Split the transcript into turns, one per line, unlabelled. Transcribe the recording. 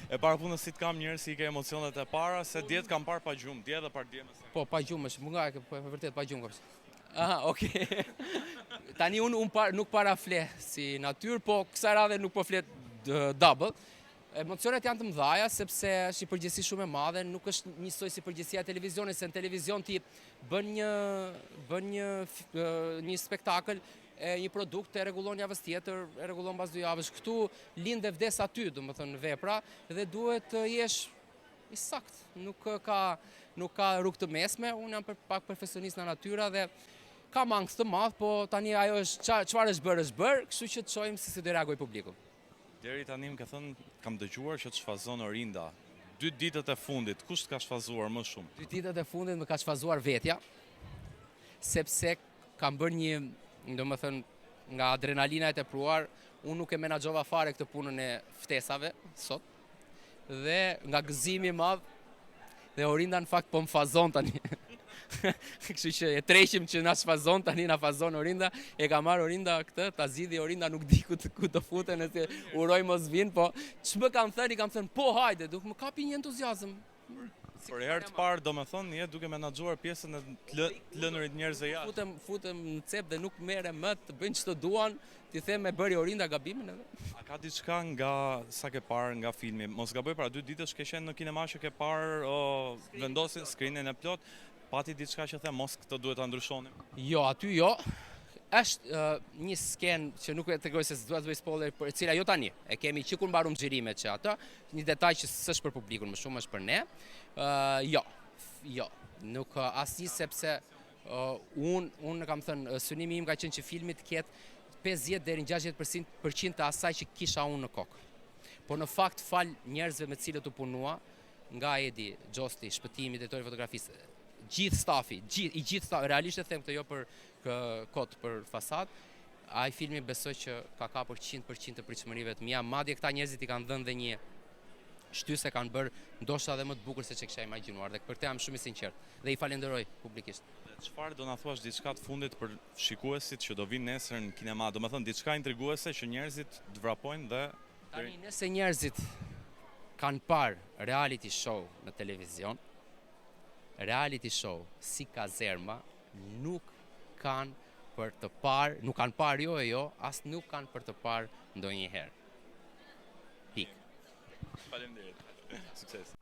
E para punës si të kam njerëz si ke emocionet e para, se djetë kam parë pa gjumë, dje dhe parë dje mëse.
Po, pa gjumë është, munga e vërtet pa gjumë kapës. Aha, okay. Tani unë nuk para fle si natyrë, po kësaj radhe nuk po flet double. Emocionet janë të mëdhaja, sepse është një përgjegjësi shumë e madhe, nuk është njësoj si përgjegjësia e televizionit, se në televizion ti bën një spektakël, një produkt e rregullon javës tjetër, e rregullon pas 2 javësh. Këtu lind dhe vdes aty, domethënë vepra, dhe duhet të jesh i sakt. Nuk ka rrugë të mesme, unë jam pak profesionist në natyra dhe ka mangës të madh, po tani ajo është çfarë është bërë, kështu që të shohim si do reagoj publiku.
Deri tani më ka thënë, kam dëgjuar që të shfazon Orinda. 2 ditët e fundit, kush të ka shfazuar më shumë?
2 ditët e fundit më ka shfazuar vetja, sepse kam bërë një, domethënë, nga adrenalina e tepruar, unë nuk e menaxhova fare këtë punën e ftesave sot, dhe nga gëzimi i madh, dhe Orinda në fakt po më fazon tani. Kështu që e treqim që na shfazon, tani na fazon Orinda, e ka marrë Orinda këtë, ta zgjidhi Orinda, nuk di ku të futen, nëse uroj mos vinë, po ç'më kam thënë, po hajde, duke më kapi një entuziazëm.
Për herë të parë, domethënë, je duke menaxhuar pjesën e të lënërit njerëzve jashtë.
Futem në cep dhe nuk merrem më, të bëjnë ç'të duan, ti them e bëri Orinda gabimin edhe.
A ka diçka nga sa ke parë nga filmi? Mos gaboj, para 2 ditësh ke qenë në kinema që ke parë vendosin skrinën e plot. Pati diçka që the mos këtë duhet ta ndryshonim?
Jo, aty jo. Është një skenë që nuk e tregoj se s'dua të bëj spoiler, për cila jo tani. E kemi që kur mbarum xhirimet që atë, një detaj që s'është për publikun, më shumë është për ne. Jo, nuk asnjë, sepse unë kam thënë, synimi im ka qenë që filmi të ketë 50 deri në 60% të asaj që kisha unë në kokë. Po në fakt fal njerëzve me të cilët u punua, nga Edi, Gjosti, shpëtimi, drejtori fotografisë, gjithë stafi, realisht e them këtë jo për kot për fasad, ai filmi besoj që ka kapur 100% të pritshmërive të mia, madje këta njerëzit i kanë dhënë dhe një shtysë, kanë bërë ndoshta edhe më të bukur se që kisha imagjinuar, dhe për këtë jam shumë i sinqert dhe i falenderoj publikisht.
Çfarë do na thuash diçka të fundit për shikuesit që do vinë nesër në kinema, domethënë diçka intriguese që njerëzit të vrapojnë dhe
tani nëse njerëzit kanë parë reality show në televizion, reality show si Kazerma nuk kanë për të parë, nuk kanë parë jo, as nuk kanë për të parë ndonjëherë. Pik.
Faleminderit. Sukses.